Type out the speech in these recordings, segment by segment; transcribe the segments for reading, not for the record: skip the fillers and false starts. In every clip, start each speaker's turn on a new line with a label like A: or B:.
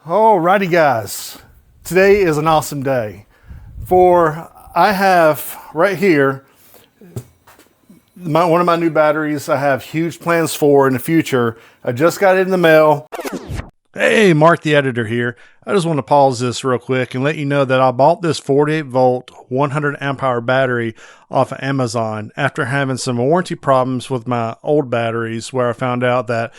A: Alrighty guys, today is an awesome day. I have right here one of my new batteries I have huge plans for in the future. I just got it in the mail. Hey, Mark the editor here. I just want to pause this real quick and let you know that I bought this 48 volt 100 amp hour battery off of Amazon after having some warranty problems with my old batteries, where I found out that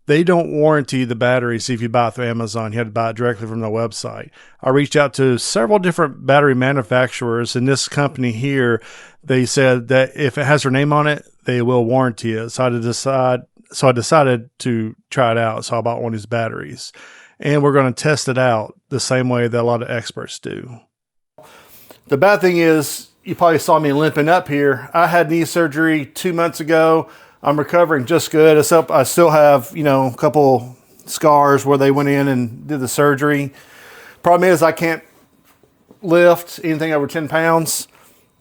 A: they don't warranty the batteries if you buy it through Amazon. You had to buy it directly from their website. I reached out to several different battery manufacturers, and this company here, they said that if it has their name on it, they will warranty it. So I decided to try it out. So I bought one of these batteries, and we're going to test it out the same way that a lot of experts do. The bad thing is, you probably saw me limping up here. I had knee surgery 2 months ago. I'm recovering just good, except I still have, a couple scars where they went in and did the surgery. Problem is I can't lift anything over 10 pounds.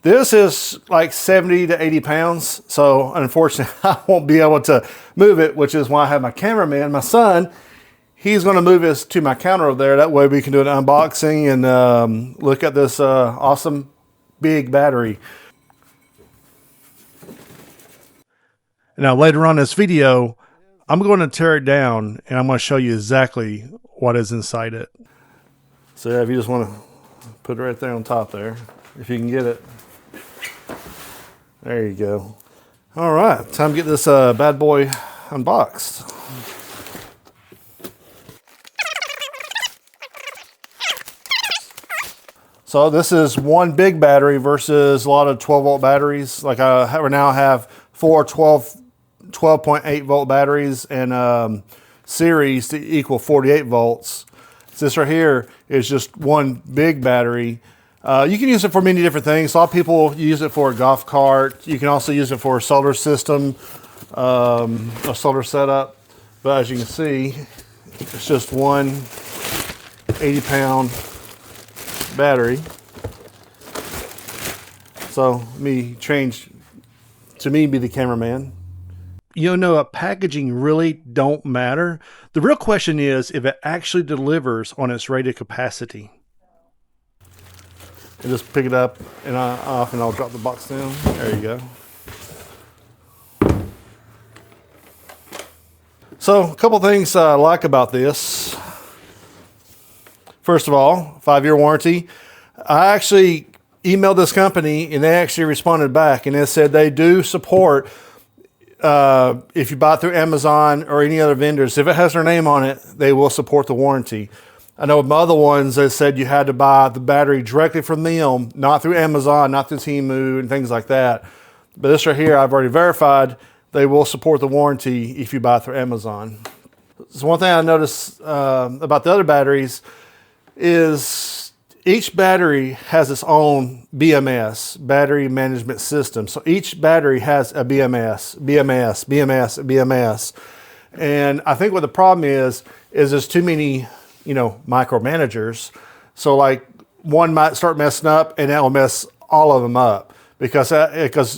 A: This is like 70 to 80 pounds. So unfortunately, I won't be able to move it, which is why I have my cameraman, my son. He's going to move this to my counter over there. That way we can do an unboxing and look at this awesome big battery. Now later on in this video, I'm going to tear it down and I'm going to show you exactly what is inside it. So yeah, if you just want to put it right there on top there, if you can get it. There you go. All right, time to get this bad boy unboxed. So this is one big battery versus a lot of 12 volt batteries. Like I now have four 12.8 volt batteries and series to equal 48 volts. So this right here is just one big battery. You can use it for many different things. A lot of people use it for a golf cart. You can also use it for a solar system, a solar setup. But as you can see, it's just one 80-pound battery. So let me change to be the cameraman. Packaging really don't matter. The real question is if it actually delivers on its rated capacity. And just pick it up and off, and I'll drop the box down. There you go. So a couple things I like about this. First of all, 5-year warranty. I actually emailed this company and they actually responded back and they said they do support if you buy it through Amazon or any other vendors. If it has their name on it, they will support the warranty. I know with my other ones, they said you had to buy the battery directly from them, not through Amazon, not through Temu and things like that. But this right here, I've already verified they will support the warranty if you buy it through Amazon. So one thing I noticed about the other batteries is each battery has its own BMS, battery management system. So each battery has a BMS. And I think what the problem is there's too many, micromanagers. So like one might start messing up and that will mess all of them up because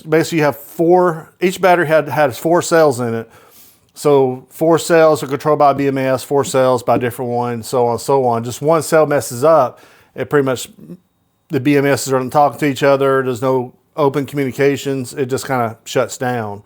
A: basically you have each battery has 4 cells in it. So 4 cells are controlled by BMS, 4 cells by different ones, so on and so on. Just one cell messes up, it pretty much, the BMSs aren't talking to each other. There's no open communications. It just kind of shuts down.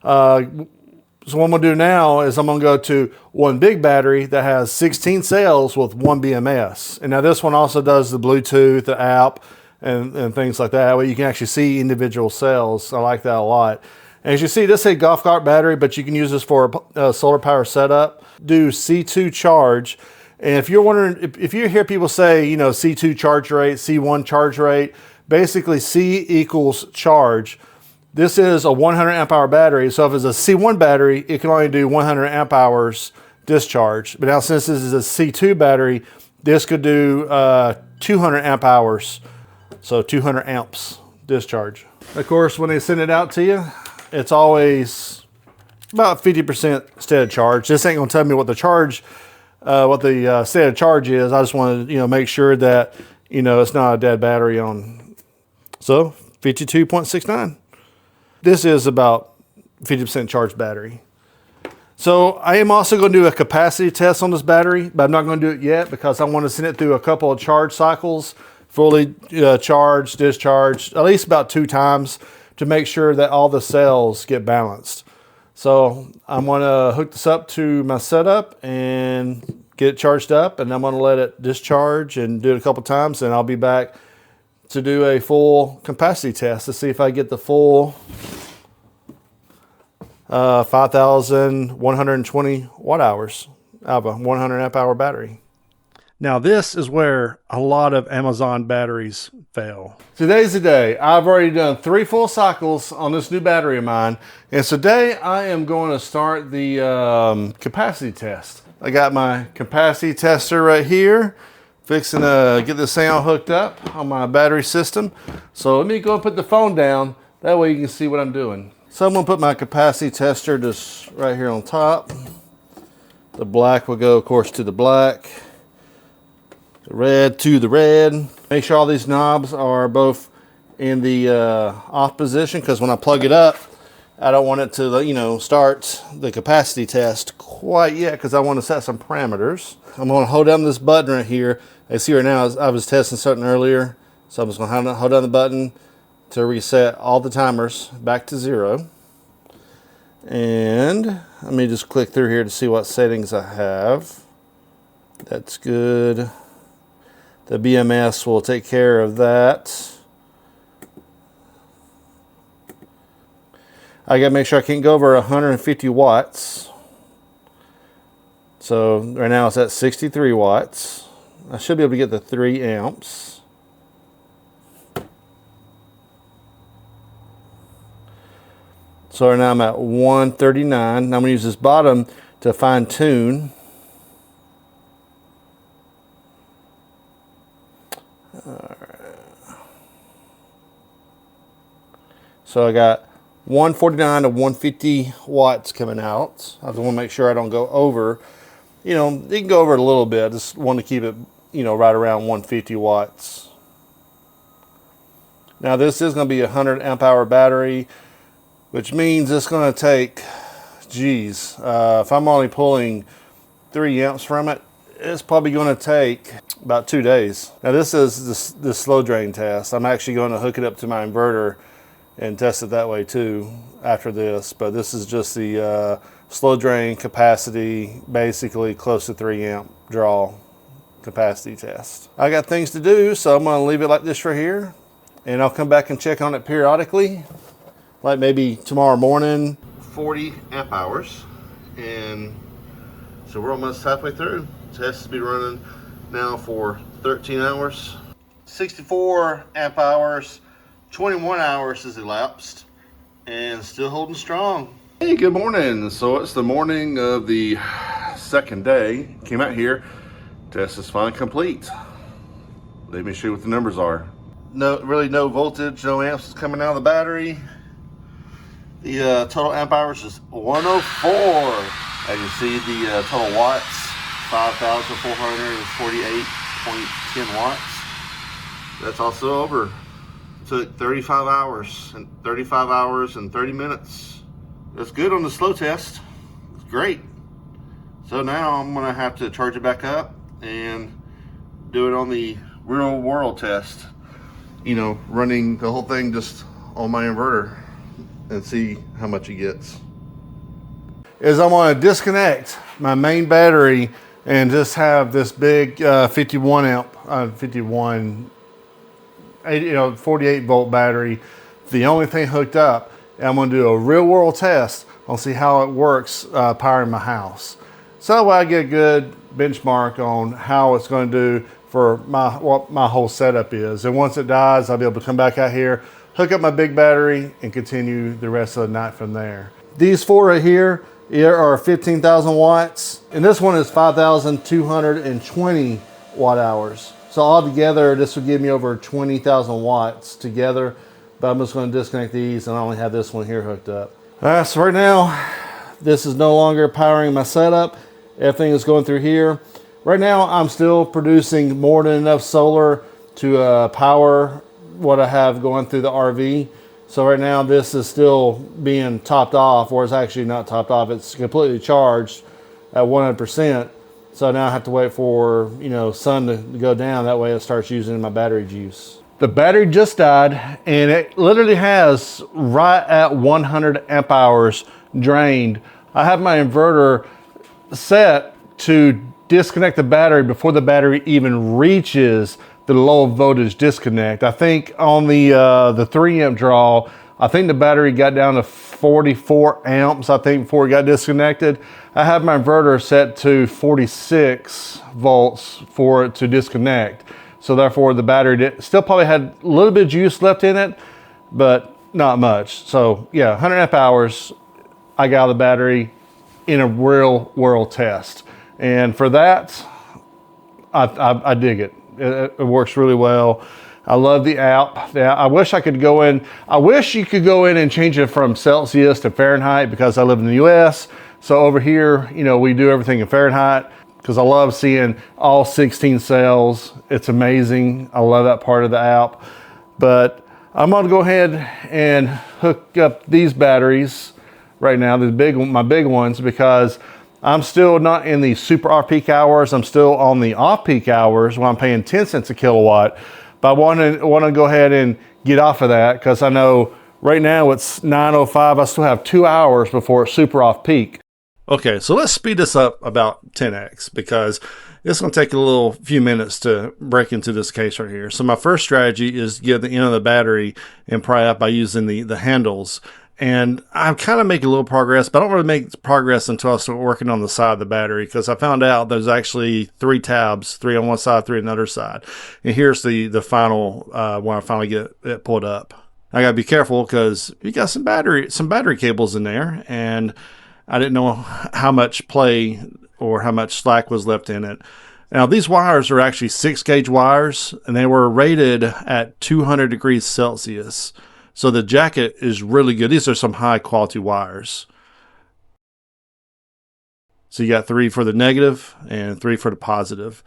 A: So what I'm going to do now is I'm going to go to one big battery that has 16 cells with one BMS. And now this one also does the Bluetooth, the app, and things like that. Where you can actually see individual cells. I like that a lot. And as you see, this is a golf cart battery, but you can use this for a solar power setup. Do C2 charge. And if you're wondering, if you hear people say, C2 charge rate, C1 charge rate, basically C equals charge. This is a 100 amp hour battery. So if it's a C1 battery, it can only do 100 amp hours discharge. But now since this is a C2 battery, this could do 200 amp hours. So 200 amps discharge. Of course, when they send it out to you, it's always about 50% state of charge. This ain't gonna tell me what the charge, state of charge is. I just want to, make sure that, it's not a dead battery on. So 52.69. This is about 50% charged battery. So I am also going to do a capacity test on this battery, but I'm not going to do it yet because I want to send it through a couple of charge cycles, fully charged, discharged, at least about 2 times to make sure that all the cells get balanced. So I'm going to hook this up to my setup and get it charged up, and I'm going to let it discharge and do it a couple times, and I'll be back to do a full capacity test to see if I get the full 5,120 watt hours out of a 100 amp hour battery. Now this is where a lot of Amazon batteries fail. Today's the day. I've already done 3 full cycles on this new battery of mine, and today I am going to start the capacity test. I got my capacity tester right here, fixing to get this thing all hooked up on my battery system. So let me go and put the phone down, that way you can see what I'm doing. So I'm going to put my capacity tester just right here on top. The black will go, of course, to the black. The red to the red. Make sure all these knobs are both in the off position, because when I plug it up, I don't want it to, start the capacity test quite yet, because I want to set some parameters. I'm going to hold down this button right here. I see right now I was testing something earlier, so I'm just going to hold down the button to reset all the timers back to 0. And let me just click through here to see what settings I have. That's good. The BMS will take care of that. I gotta make sure I can't go over 150 watts. So right now it's at 63 watts. I should be able to get the 3 amps. So right now I'm at 139. Now I'm gonna use this bottom to fine tune. So I got 149 to 150 watts coming out. I just want to make sure I don't go over. You can go over it a little bit. I just want to keep it, right around 150 watts. Now this is going to be a 100 amp hour battery, which means it's going to take, if I'm only pulling 3 amps from it, it's probably going to take about 2 days. Now this is the slow drain test. I'm actually going to hook it up to my inverter and test it that way too after this, but this is just the slow drain capacity, basically close to 3 amp draw capacity test. I got things to do, so I'm going to leave it like this right here, and I'll come back and check on it periodically, like maybe tomorrow morning. 40 amp hours, and so we're almost halfway through. Test has been running now for 13 hours. 64 amp hours, 21 hours has elapsed, and still holding strong. Hey, good morning. So it's the morning of the 2nd day. Came out here, test is finally complete. Let me show you what the numbers are. Really no voltage, no amps is coming out of the battery. The total amp hours is 104. As you see, the total watts, 5,448.10 watts. That's also over. Took 35 hours and 30 minutes. That's good on the slow test. It's great. So now I'm gonna have to charge it back up and do it on the real world test. Running the whole thing just on my inverter and see how much it gets. Is I'm gonna disconnect my main battery and just have this big 51 amp, 48 volt battery, the only thing hooked up, and I'm going to do a real world test on see how it works powering my house. So that way I get a good benchmark on how it's going to do for what my whole setup is. And once it dies, I'll be able to come back out here, hook up my big battery, and continue the rest of the night from there. These 4 right here are 15,000 watts, and this one is 5,220 watt hours. So altogether, this would give me over 20,000 watts together, but I'm just going to disconnect these, and I only have this one here hooked up. All right, so right now, this is no longer powering my setup. Everything is going through here. Right now, I'm still producing more than enough solar to power what I have going through the RV. So right now this is still being topped off, or it's actually not topped off. It's completely charged at 100%. So now I have to wait for, sun to go down. That way it starts using my battery juice. The battery just died, and it literally has right at 100 amp hours drained. I have my inverter set to disconnect the battery before the battery even reaches the low voltage disconnect. I think on the 3 amp draw, I think the battery got down to 44 amps, I think, before it got disconnected. I have my inverter set to 46 volts for it to disconnect. So therefore the battery still probably had a little bit of juice left in it, but not much. So yeah, 100 amp hours I got out of the battery in a real world test. And for that, I dig it. It works really well. I love the app. I wish I could go in. I wish you could go in and change it from Celsius to Fahrenheit, because I live in the US. So over here, we do everything in Fahrenheit, because I love seeing all 16 cells. It's amazing. I love that part of the app. But I'm gonna go ahead and hook up these batteries right now, my big ones, because I'm still not in the super off-peak hours. I'm still on the off-peak hours when I'm paying 10 cents a kilowatt. But I want to go ahead and get off of that, because I know right now it's 9:05. I still have 2 hours before it's super off-peak. Okay, so let's speed this up about 10x, because it's going to take a few minutes to break into this case right here. So my first strategy is to get the end of the battery and pry up by using the handles. And I'm kind of making a little progress, but I don't really make progress until I start working on the side of the battery, because I found out there's actually 3 tabs, 3 on one side, 3 on the other side. And here's the final, when I finally get it pulled up. I gotta be careful, because you got some battery cables in there, and I didn't know how much play or how much slack was left in it. Now these wires are actually 6-gauge wires, and they were rated at 200 degrees Celsius. So the jacket is really good. These are some high quality wires. So you got 3 for the negative and 3 for the positive.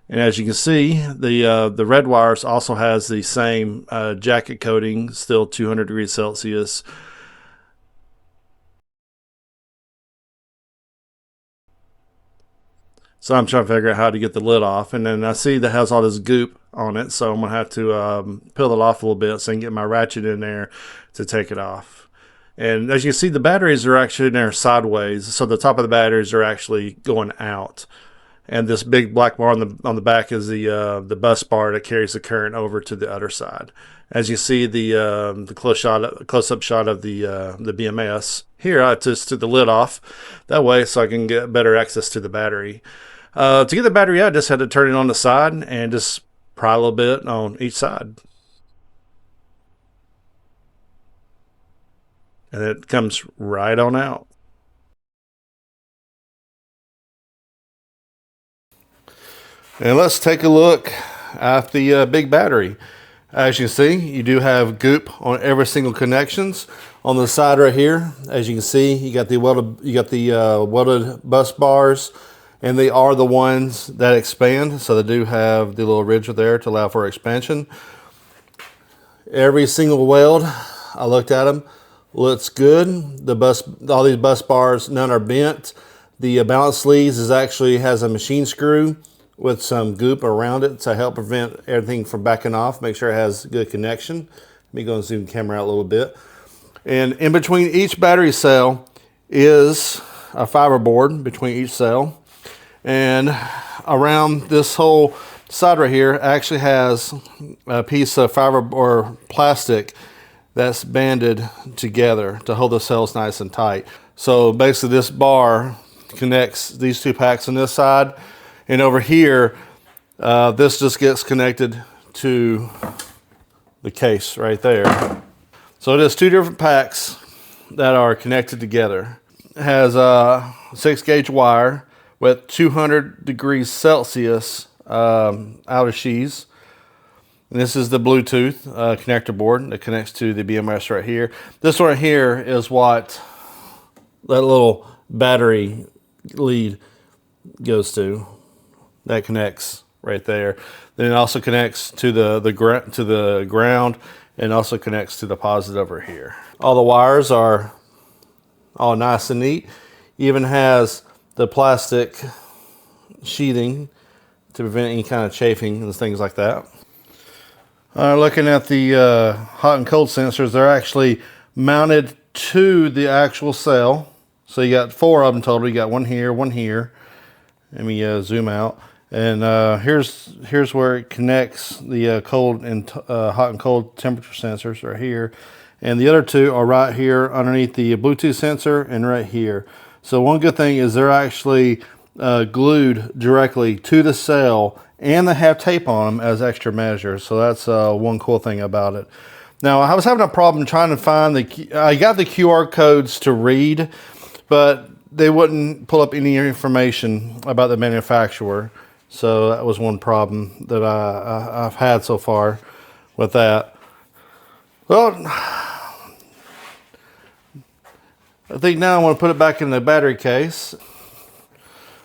A: And as you can see, the red wires also has the same jacket coating, still 200 degrees Celsius. So I'm trying to figure out how to get the lid off. And then I see that has all this goop on it. So I'm going to have to peel it off a little bit so I can get my ratchet in there to take it off. And as you can see, the batteries are actually in there sideways. So the top of the batteries are actually going out. And this big black bar on the back is the bus bar that carries the current over to the other side. As you see, the close-up shot of the BMS. Here, I just took the lid off that way so I can get better access to the battery. To get the battery out, I just had to turn it on the side and just pry a little bit on each side. And it comes right on out. And let's take a look at the big battery. As you can see, you do have goop on every single connections. On the side right here, as you can see, you got the welded bus bars, and they are the ones that expand. So they do have the little ridge there to allow for expansion. Every single weld, I looked at them, looks good. All these bus bars, none are bent. The balance sleeves has a machine screw with some goop around it to help prevent everything from backing off, make sure it has good connection. Let me go and zoom the camera out a little bit. And in between each battery cell is a fiber board between each cell. And around this whole side right here actually has a piece of fiber or plastic that's banded together to hold the cells nice and tight. So basically this bar connects these 2 packs on this side, and over here, this just gets connected to the case right there. So it is 2 different packs that are connected together. It has a 6-gauge wire with 200 degrees Celsius outer sheaths. And this is the Bluetooth connector board that connects to the BMS right here. This one right here is what that little battery lead goes to. That connects right there. Then it also connects to the ground, and also connects to the positive over here. All the wires are all nice and neat. Even has the plastic sheathing to prevent any kind of chafing and things like that. Looking at the hot and cold sensors, they're actually mounted to the actual cell. So you got 4 of them total. You got one here, one here. Let me zoom out. And here's where it connects the cold and hot and cold temperature sensors right here. And the other 2 are right here underneath the Bluetooth sensor and right here. So one good thing is they're actually glued directly to the cell, and they have tape on them as extra measures. So that's one cool thing about it. Now, I was having a problem trying to find I got the QR codes to read, but they wouldn't pull up any information about the manufacturer. So that was one problem that I've had so far with that. Well, I think now I want to put it back in the battery case.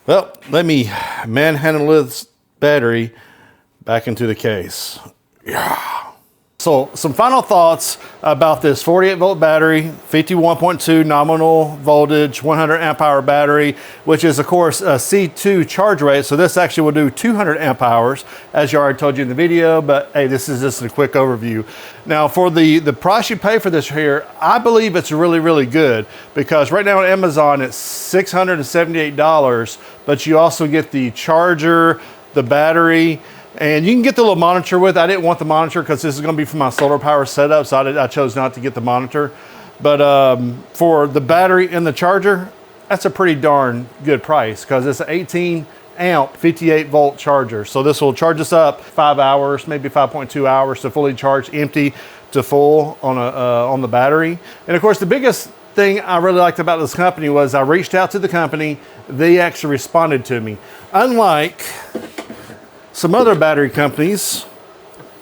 A: Well, let me manhandle this battery back into the case. Yeah. So some final thoughts about this 48 volt battery, 51.2 nominal voltage, 100 amp hour battery, which is of course a C2 charge rate. So this actually will do 200 amp hours, as you already told you in the video, but hey, this is just a quick overview. Now for the price you pay for this here, I believe it's really, really good, because right now on Amazon it's $678, but you also get the charger, the battery, and you can get the little monitor with. I didn't want the monitor because this is going to be for my solar power setup, so I chose not to get the monitor. But for the battery and the charger, that's a pretty darn good price, because it's an 18 amp 58 volt charger. So this will charge us up 5 hours, maybe 5.2 hours to fully charge, empty to full on the battery. And of course, the biggest thing I really liked about this company was I reached out to the company. They actually responded to me. Unlike some other battery companies,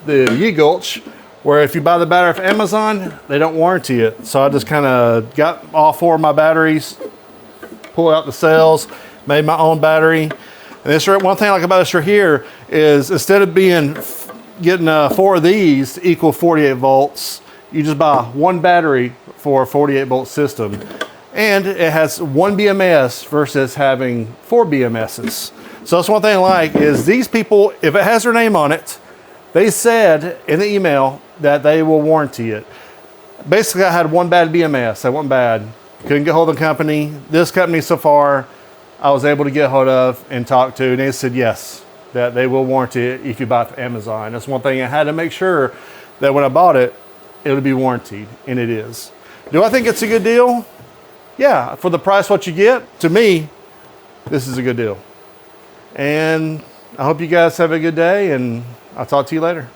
A: the Ye-Gulch, where if you buy the battery from Amazon, they don't warranty it. So I just kind of got all 4 of my batteries, pulled out the cells, made my own battery. And this one thing I like about this right here is, instead of getting 4 of these to equal 48 volts, you just buy 1 battery for a 48 volt system. And it has 1 BMS versus having 4 BMSs. So that's one thing I like, is these people, if it has their name on it, they said in the email that they will warranty it. Basically, I had 1 bad BMS. That wasn't bad. Couldn't get hold of the company. This company so far, I was able to get hold of and talk to, and they said yes, that they will warranty it if you buy it from Amazon. That's one thing I had to make sure that when I bought it, it would be warranted, and it is. Do I think it's a good deal? Yeah, for the price what you get, to me, this is a good deal. And I hope you guys have a good day, and I'll talk to you later.